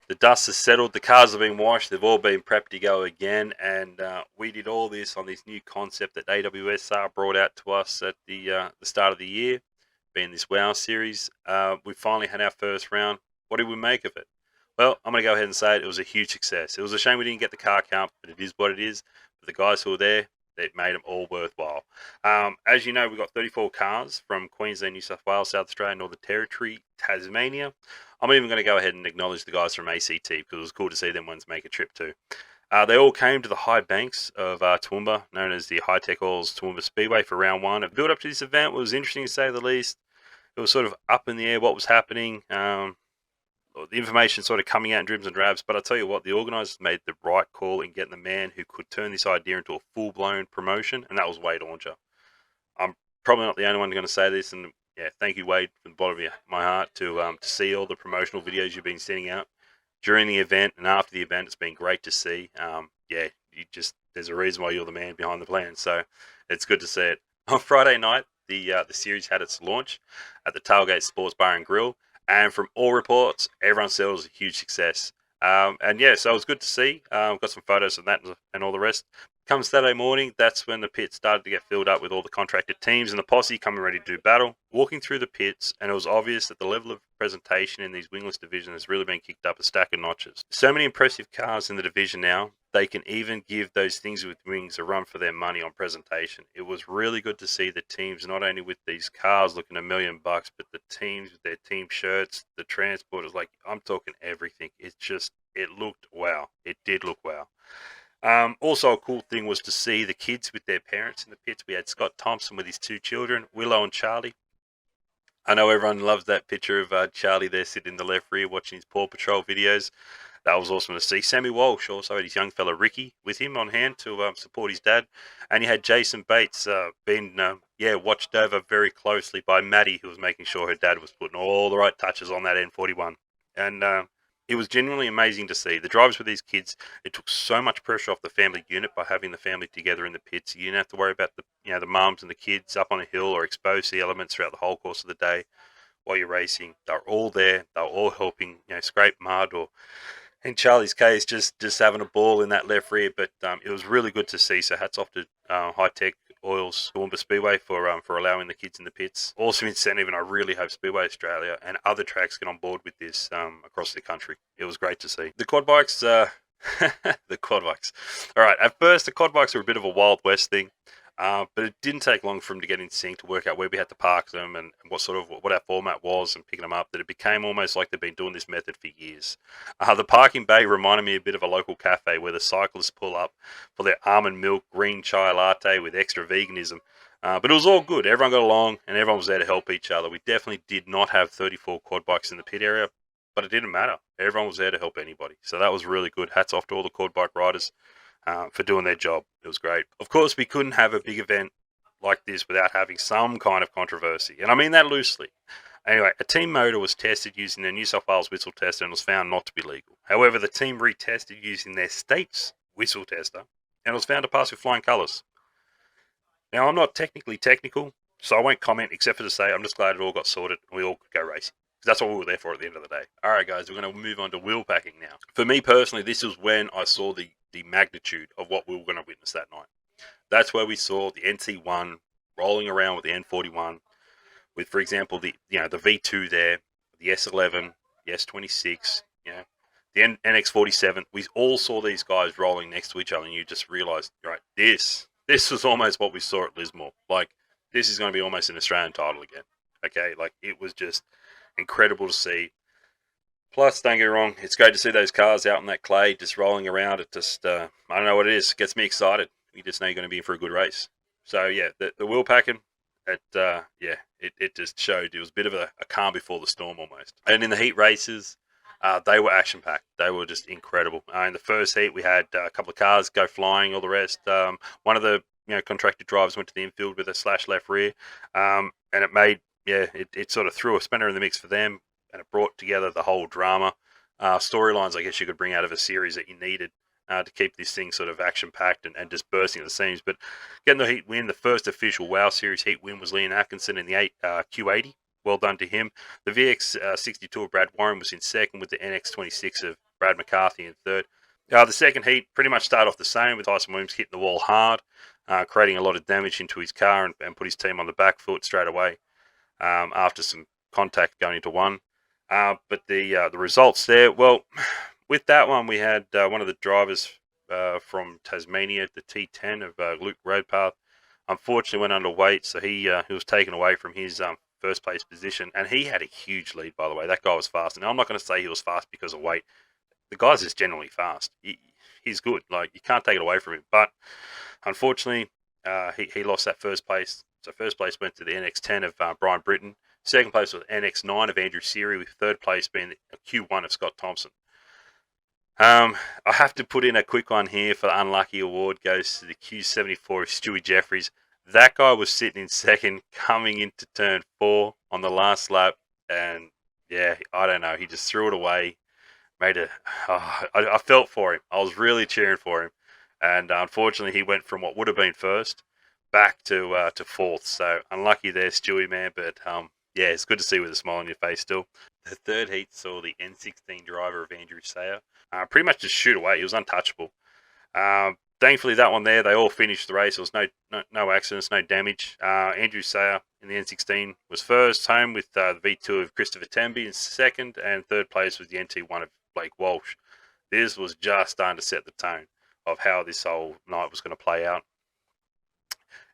The dust has settled, the cars have been washed, they've all been prepped to go again, and we did all this on this new concept that AWSR brought out to us at the start of the year, being this WOW series. We finally had our first round. What did we make of it? Well, I'm going to go ahead and say it was a huge success. It was a shame we didn't get the car count, but it is what it is. For the guys who were there, it made them all worthwhile. As you know, we got 34 cars from Queensland, New South Wales, South Australia, Northern Territory, Tasmania. I'm even going to go ahead and acknowledge the guys from ACT because it was cool to see them ones make a trip too. They all came to the high banks of Toowoomba, known as the Hi-Tec Oils Toowoomba Speedway for round one. The build up to this event was interesting to say the least. It was sort of up in the air what was happening. The information sort of coming out in dribs and drabs, but I tell you what, the organisers made the right call in getting the man who could turn this idea into a full-blown promotion, and that was Wade Ornger. I'm probably not the only one going to say this, and yeah, thank you, Wade, from the bottom of my heart to see all the promotional videos you've been sending out during the event and after the event. It's been great to see. Yeah, there's a reason why you're the man behind the plan, so it's good to see it. On Friday night, the series had its launch at the Tailgate Sports Bar and Grill, and from all reports, everyone said it was a huge success. And yeah, so it was good to see. Got some photos of that and all the rest. Come Saturday morning, that's when the pits started to get filled up with all the contracted teams and the posse coming ready to do battle. Walking through the pits, and it was obvious that the level of presentation in these wingless division has really been kicked up a stack of notches. So many impressive cars in the division now, they can even give those things with wings a run for their money on presentation. It was really good to see the teams, not only with these cars looking $1 million, but the teams with their team shirts, the transporters, like I'm talking everything. It looked wow. It did look wow. Also, a cool thing was to see the kids with their parents in the pits. We had Scott Thompson with his two children, Willow and Charlie. I know everyone loves that picture of Charlie there sitting in the left rear watching his Paw Patrol videos. That was awesome to see. Sammy Walsh also had his young fella Ricky with him on hand to support his dad. And you had Jason Bates being watched over very closely by Maddie, who was making sure her dad was putting all the right touches on that N41. And it was genuinely amazing to see. The drivers with these kids, it took so much pressure off the family unit by having the family together in the pits. You didn't have to worry about the mums and the kids up on a hill or exposed to the elements throughout the whole course of the day while you're racing. They're all there. They're all helping, scrape mud or, in Charlie's case, just having a ball in that left rear. But it was really good to see. So hats off to Hi-Tec Oils Toowoomba Speedway for allowing the kids in the pits. Awesome incentive, and I really hope Speedway Australia and other tracks get on board with this across the country. It was great to see. The quad bikes, the quad bikes. All right, at first the quad bikes were a bit of a Wild West thing, but it didn't take long for them to get in sync to work out where we had to park them and what our format was and picking them up, that it became almost like they've been doing this method for years. The parking bay reminded me a bit of a local cafe where the cyclists pull up for their almond milk green chai latte with extra veganism. But it was all good. Everyone got along and everyone was there to help each other. We definitely did not have 34 quad bikes in the pit area, but it didn't matter. Everyone was there to help anybody. So that was really good. Hats off to all the quad bike riders for doing their job. It was great. Of course, we couldn't have a big event like this without having some kind of controversy, and I mean that loosely. Anyway, a team motor was tested using their New South Wales whistle tester and was found not to be legal. However, the team retested using their state's whistle tester and was found to pass with flying colours. Now, I'm not technically technical, so I won't comment except for to say I'm just glad it all got sorted and we all could go racing. That's what we were there for at the end of the day. All right, guys, we're going to move on to wheel packing now. For me personally, this was when I saw the magnitude of what we were going to witness that night. That's where we saw the NT1 rolling around with the N41, with, for example, the V2 there, the S11, the S26, the NX47. We all saw these guys rolling next to each other, and you just realised, right, this was almost what we saw at Lismore. Like, this is going to be almost an Australian title again. Okay, like, it was just incredible to see. Plus, don't get me wrong, it's great to see those cars out in that clay just rolling around. It just, I don't know what it is, it gets me excited. You just know you're going to be in for a good race. So, yeah, the wheel packing, it just showed it was a bit of a calm before the storm almost. And in the heat races, they were action-packed. They were just incredible. In the first heat, we had a couple of cars go flying, all the rest. One of the contracted drivers went to the infield with a slash left rear, and it made, it sort of threw a spanner in the mix for them, and it brought together the whole drama. Storylines, I guess you could bring out of a series that you needed to keep this thing sort of action-packed and just bursting at the seams. But getting the heat win, the first official WOW Series heat win was Liam Atkinson in the Q80. Well done to him. The VX62 of Brad Warren was in second with the NX26 of Brad McCarthy in third. The second heat pretty much started off the same, with Tyson Williams hitting the wall hard, creating a lot of damage into his car and put his team on the back foot straight away after some contact going into one. But the results there, well, with that one, we had one of the drivers from Tasmania, the T10 of Luke Roadpath, unfortunately went underweight, so he was taken away from his first place position, and he had a huge lead, by the way. That guy was fast, and I'm not going to say he was fast because of weight. The guy's just generally fast. He's good. Like, you can't take it away from him. But unfortunately, he lost that first place. So first place went to the NX10 of Brian Britton. Second place was NX9 of Andrew Seary, with third place being a Q1 of Scott Thompson. I have to put in a quick one here for the unlucky award. Goes to the Q74 of Stewie Jeffries. That guy was sitting in second coming into turn 4 on the last lap. And yeah, I don't know. He just threw it away. I felt for him. I was really cheering for him. And unfortunately, he went from what would have been first back to fourth. So unlucky there, Stewie, man. But yeah, it's good to see you with a smile on your face still. The third heat saw the N16 driver of Andrew Sayer pretty much just shoot away. He was untouchable. Thankfully, that one there, they all finished the race. There was no accidents, no damage. Andrew Sayer in the N16 was first, home with the V2 of Christopher Temby in second, and third place was the NT1 of Blake Walsh. This was just starting to set the tone of how this whole night was going to play out.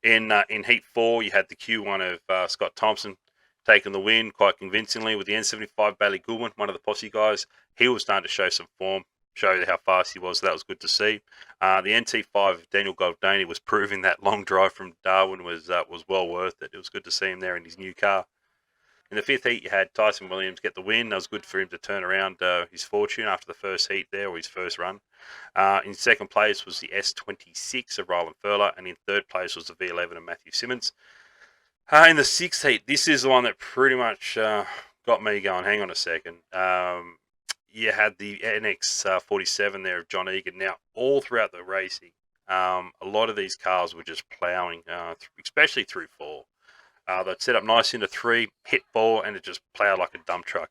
In Heat 4, you had the Q1 of Scott Thompson taking the win quite convincingly with the N75 Bailey Goodwin, one of the posse guys. He was starting to show some form, show how fast he was. So that was good to see. The NT5 of Daniel Goldani was proving that long drive from Darwin was well worth it. It was good to see him there in his new car. In the fifth heat, you had Tyson Williams get the win. That was good for him to turn around his fortune after the first heat there, or his first run. In second place was the S26 of Ryland Furler, and in third place was the V11 of Matthew Simmons. In the sixth heat, this is the one that pretty much got me going. Hang on a second. You had the NX 47 there of John Egan. Now, all throughout the racing, a lot of these cars were just ploughing, especially through 4. They'd set up nice into 3, hit 4, and it just ploughed like a dump truck.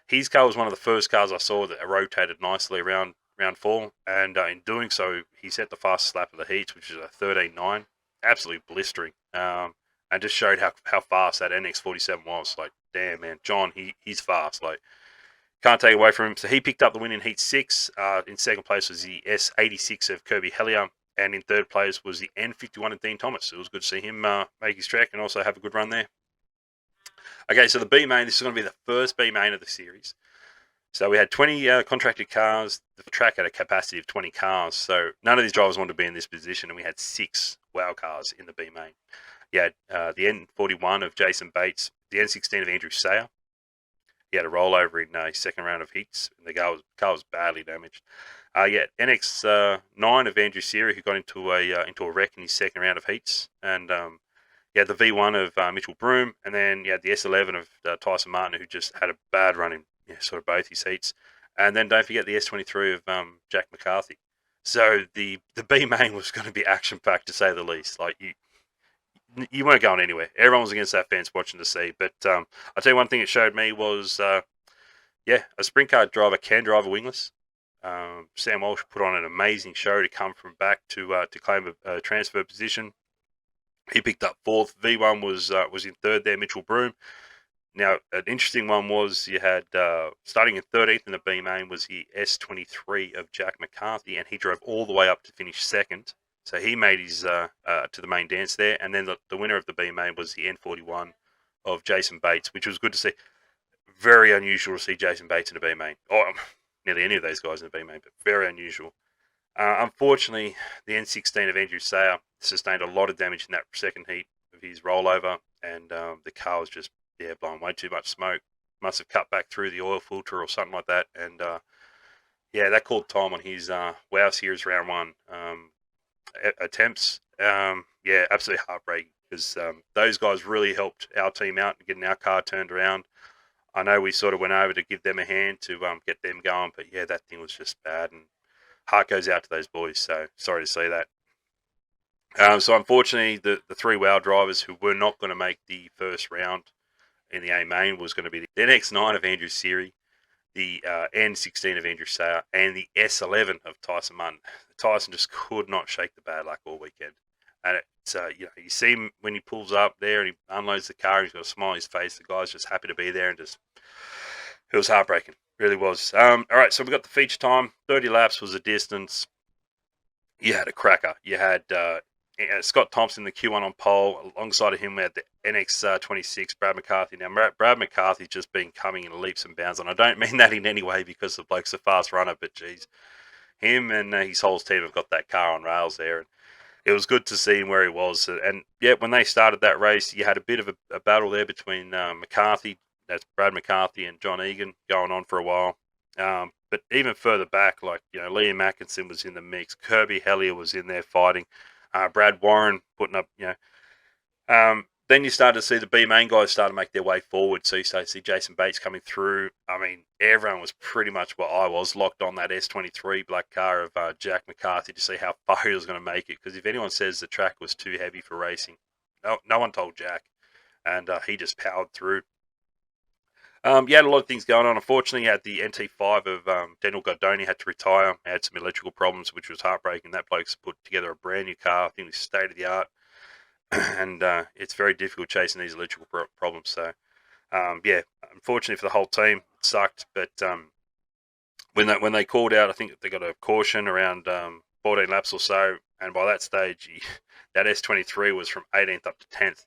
His car was one of the first cars I saw that rotated nicely around round 4, and in doing so, he set the fastest lap of the heats, which is a 13.9. Absolutely blistering. And just showed how fast that NX47 was. Like, damn, man, John, he's fast. Like, can't take away from him. So he picked up the win in Heat 6. In second place was the S86 of Kirby Hellier. And in third place was the N51 of Dean Thomas. It was good to see him make his track and also have a good run there. Okay, so the B main, this is going to be the first B main of the series. So we had 20 contracted cars. The track had a capacity of 20 cars. So none of these drivers wanted to be in this position. And we had 6 WOW cars in the B main. You had the N41 of Jason Bates, the N16 of Andrew Sayer. He had a rollover in his second round of heats, and the car was badly damaged. You had NX9 of Andrew Seary, who got into a wreck in his second round of heats. And you had the V1 of Mitchell Broom, and then you had the S11 of Tyson Martin, who just had a bad run in sort of both his heats. And then don't forget the S23 of Jack McCarthy. So the B main was going to be action-packed, to say the least. Like, you weren't going anywhere. Everyone was against that fence watching to see. But I'll tell you one thing it showed me was, a sprint car driver can drive a wingless. Sam Walsh put on an amazing show to come from back to claim a transfer position. He picked up 4th. V1 was in 3rd there, Mitchell Broom. Now, an interesting one was you had, starting in 13th in the B main, was the S23 of Jack McCarthy, and he drove all the way up to finish 2nd. So he made his to the main dance there. And then the winner of the B main was the N41 of Jason Bates, which was good to see. Very unusual to see Jason Bates in the B main. Or nearly any of those guys in the B main, but very unusual. Unfortunately, the N16 of Andrew Sayer sustained a lot of damage in that second heat of his rollover. And the car was just, blowing way too much smoke. Must have cut back through the oil filter or something like that. And that called time on his WOW Series round 1. Attempts. Absolutely heartbreaking, because those guys really helped our team out in getting our car turned around. I know we sort of went over to give them a hand to get them going, but that thing was just bad, and heart goes out to those boys. So sorry to see that. So unfortunately, the 3 WOW drivers who were not going to make the first round in the A main was going to be the NX9 of Andrew Seary, the N16 of Andrew Sayer, and the S11 of Tyson Munn. Tyson just could not shake the bad luck all weekend. And it's, you see him when he pulls up there and he unloads the car, he's got a smile on his face. The guy's just happy to be there, and just, it was heartbreaking. Really was. All right, so we got the feature time. 30 laps was the distance. You had a cracker. You had Scott Thompson, the Q1 on pole. Alongside of him, we had the NX26, Brad McCarthy. Now, Brad McCarthy's just been coming in leaps and bounds, and I don't mean that in any way because the bloke's a fast runner, but geez, him and his whole team have got that car on rails there. And it was good to see him where he was. And yeah, when they started that race, you had a bit of a battle there between McCarthy, that's Brad McCarthy, and John Egan going on for a while. But even further back, like, Liam Atkinson was in the mix. Kirby Hellier was in there fighting. Brad Warren putting up, then you started to see the B main guys start to make their way forward. So you started to see Jason Bates coming through. I mean, everyone was pretty much what I was, locked on that S23 black car of Jack McCarthy to see how far he was going to make it. Because if anyone says the track was too heavy for racing, no one told Jack. And he just powered through. You had a lot of things going on. Unfortunately, you had the NT5 of Daniel Gardoni had to retire. He had some electrical problems, which was heartbreaking. That bloke's put together a brand new car. I think it's state of the art. And it's very difficult chasing these electrical problems. So, yeah, unfortunately for the whole team, it sucked. But when they called out, I think they got a caution around 14 laps or so. And by that stage, that S23 was from 18th up to 10th.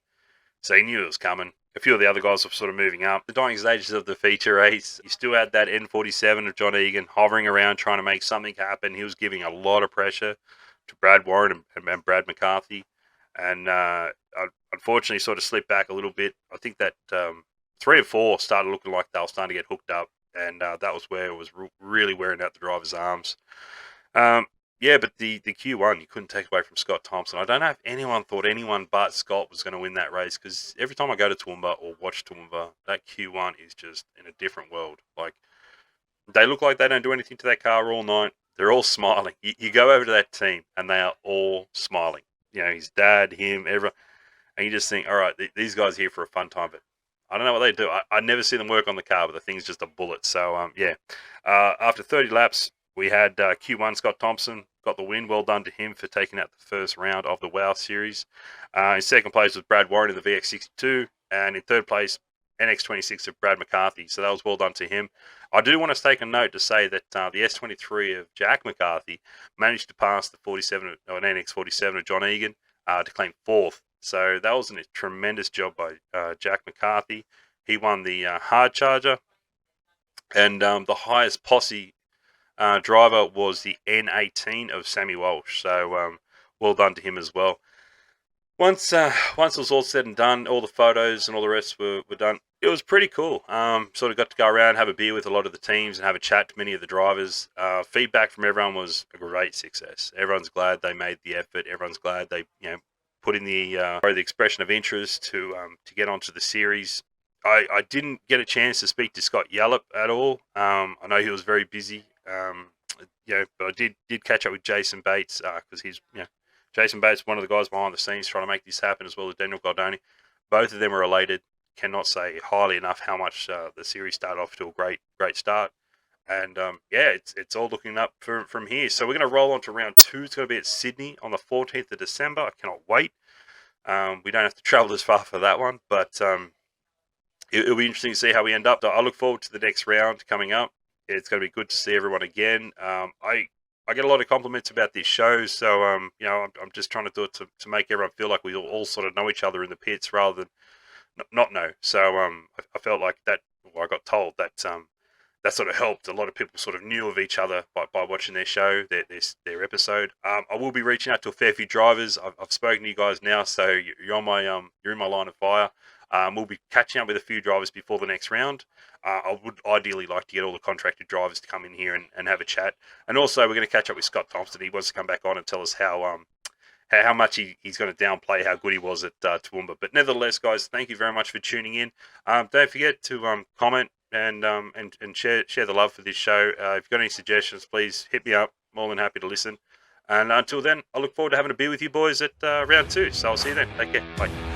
So he knew it was coming. A few of the other guys were sort of moving up. The dying stages of the feature race, you still had that N47 of John Egan hovering around trying to make something happen. He was giving a lot of pressure to Brad Warren and Brad McCarthy. And unfortunately sort of slipped back a little bit. I think that 3 and 4 started looking like they were starting to get hooked up. And that was where it was really wearing out the driver's arms. Yeah, but the Q1, you couldn't take away from Scott Thompson. I don't know if anyone thought anyone but Scott was going to win that race, because every time I go to Toowoomba or watch Toowoomba, that Q1 is just in a different world. Like, they look like they don't do anything to that car all night. They're all smiling. You go over to that team, and they are all smiling. His dad, him, everyone. And you just think, all right, these guys are here for a fun time. But I don't know what they do. I never see them work on the car, but the thing's just a bullet. So, yeah. After 30 laps, we had Q1 Scott Thompson got the win. Well done to him for taking out the first round of the WOW Series. In second place was Brad Warren in the VX62. And in third place, NX26 of Brad McCarthy. So that was well done to him. I do want to take a note to say that the S23 of Jack McCarthy managed to pass the 47 or an NX47 of John Egan to claim fourth. So that was a tremendous job by Jack McCarthy. He won the hard charger. And the highest posse driver was the N18 of Sammy Walsh. So well done to him as well. Once it was all said and done, all the photos and all the rest were done, it was pretty cool. Sort of got to go around, have a beer with a lot of the teams and have a chat to many of the drivers. Feedback from everyone was a great success. Everyone's glad they made the effort. Everyone's glad they put in the expression of interest to get onto the series. I didn't get a chance to speak to Scott Yallop at all. I know he was very busy. But I did catch up with Jason Bates because he's Jason Bates, one of the guys behind the scenes trying to make this happen, as well as Daniel Gardoni. Both of them are related. Cannot say highly enough how much the series started off to a great start. And it's all looking up from here. So we're going to roll on to round 2. It's going to be at Sydney on the 14th of December. I cannot wait. We don't have to travel as far for that one, but it'll be interesting to see how we end up. I look forward to the next round coming up. It's going to be good to see everyone again. I get a lot of compliments about this show, so I'm just trying to do it to make everyone feel like we all sort of know each other in the pits rather than not know. So I felt like that. Well, I got told that that sort of helped. A lot of people sort of knew of each other by watching their show, their episode. I will be reaching out to a fair few drivers. I've spoken to you guys now, so you're on my you're in my line of fire. We'll be catching up with a few drivers before the next round. I would ideally like to get all the contracted drivers to come in here and have a chat. And also, we're going to catch up with Scott Thompson. He wants to come back on and tell us how much he's going to downplay how good he was at Toowoomba. But nevertheless, guys, thank you very much for tuning in. Don't forget to comment and share the love for this show. If you've got any suggestions, please hit me up. More than happy to listen. And until then, I look forward to having a beer with you boys at round 2. So I'll see you then. Take care. Bye.